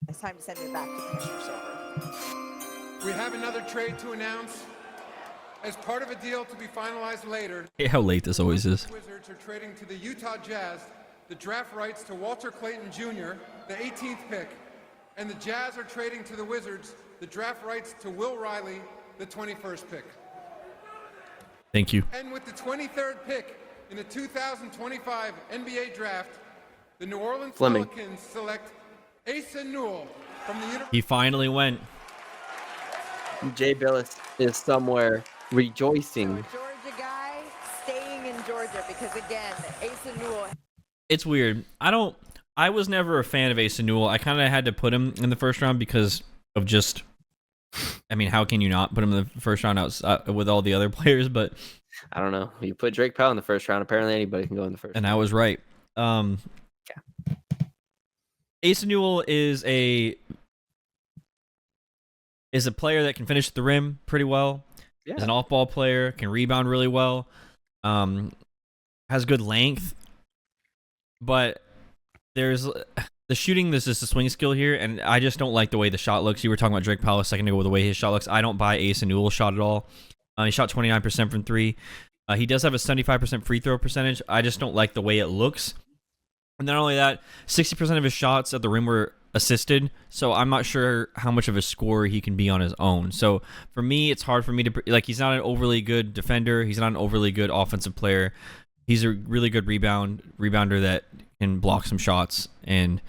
It's time to send me back to Commissioner Silver. We have another trade to announce. As part of a deal to be finalized later, Hey, how late this always is. the Wizards are trading to the Utah Jazz the draft rights to Walter Clayton Jr., the 18th pick, and the Jazz are trading to the Wizards the draft rights to Will Riley, the 21st pick. Thank you. And with the 23rd pick in the 2025 NBA draft, the New Orleans Pelicans select Asa Newell from the University. He finally went. Jay Billis is somewhere rejoicing. So a Georgia guy staying in Georgia because, again, Asa Newell. It's weird. I was never a fan of Asa Newell. I kind of had to put him in the first round because of just, I mean, how can you not put him in the first round out with all the other players? But I don't know. You put Drake Powell in the first round. Apparently anybody can go in the first and round. I was right. Asa Newell is a player that can finish at the rim pretty well. Yeah. Is an off-ball player, can rebound really well, has good length, but there's the shooting. This is the swing skill here, and I just don't like the way the shot looks. You were talking about Drake Powell a second ago with the way his shot looks. I don't buy Asa Newell's shot at all. He shot 29% from three. He does have a 75% free throw percentage. I just don't like the way it looks. And not only that, 60% of his shots at the rim were assisted, so I'm not sure how much of a scorer he can be on his own. So for me, it's hard for me to, like, he's not an overly good defender. He's not an overly good offensive player. He's a really good rebounder that can block some shots and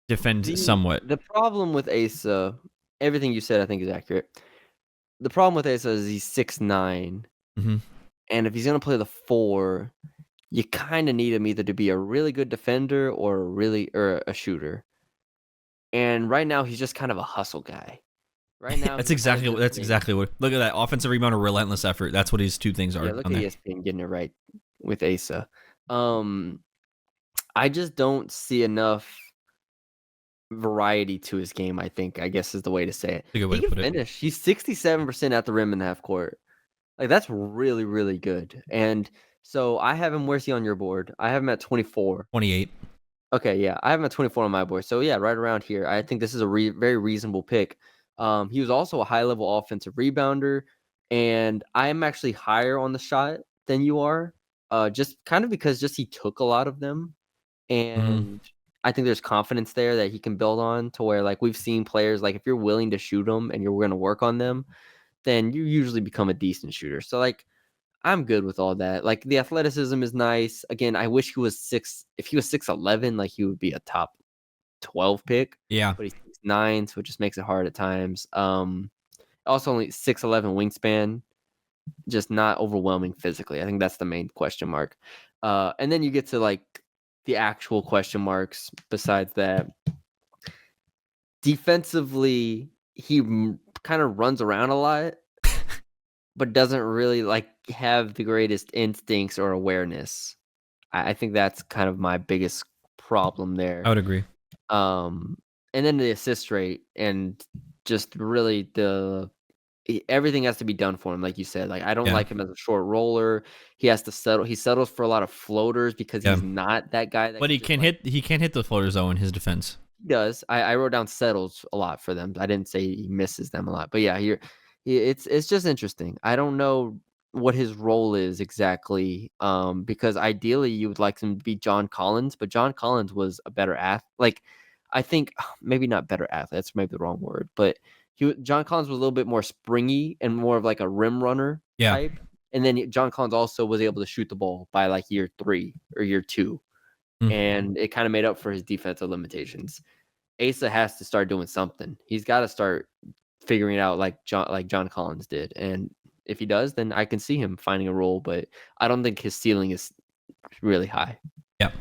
defend somewhat. The problem with Asa, everything you said I think is accurate. The problem with Asa is he's 6'9", and if he's going to play the 4, you kind of need him either to be a really good defender or a shooter. And right now he's just kind of a hustle guy. Right now that's exactly what. Look at that offensive rebound or relentless effort. That's what his two things are. Yeah, look at ESPN getting it right with Asa. I just don't see enough variety to his game. I guess is the way to say it. He can finish. He's 67% at the rim in the half court. Like, that's really, really good. And so I have him. Where's he on your board? I have him at 24. 28. Okay, yeah. I have him at 24 on my board. So, yeah, right around here. I think this is a very reasonable pick. He was also a high-level offensive rebounder, and I am actually higher on the shot than you are, just kind of because he took a lot of them. And I think there's confidence there that he can build on to where, like, we've seen players, like, if you're willing to shoot them and you're going to work on them, then you usually become a decent shooter. So, like, I'm good with all that. Like, the athleticism is nice. Again, I wish he was 6. If he was 6'11", like, he would be a top 12 pick. Yeah. But he's 6'9", so it just makes it hard at times. Also only 6'11" wingspan, just not overwhelming physically. I think that's the main question mark. And then you get to, like, the actual question marks besides that. Defensively, he kind of runs around a lot, but doesn't really, like, have the greatest instincts or awareness. I think that's kind of my biggest problem there. I would agree. And then the assist rate and just really everything has to be done for him, like you said. Like, I don't like him as a short roller. He has to settle. He settles for a lot of floaters because he's not that guy. That but he can't hit the floaters though in his defense. He does. I wrote down settles a lot for them. I didn't say he misses them a lot. But yeah, it's just interesting. I don't know what his role is exactly, because ideally you would like him to be John Collins, but John Collins was a better athlete. Like, I think maybe not better athlete. That's maybe the wrong word, but John Collins was a little bit more springy and more of like a rim runner type. And then John Collins also was able to shoot the ball by like year 3 or year 2. And it kind of made up for his defensive limitations. Asa has to start doing something. He's got to start figuring it out like John Collins did. And if he does, then I can see him finding a role, but I don't think his ceiling is really high. Yeah.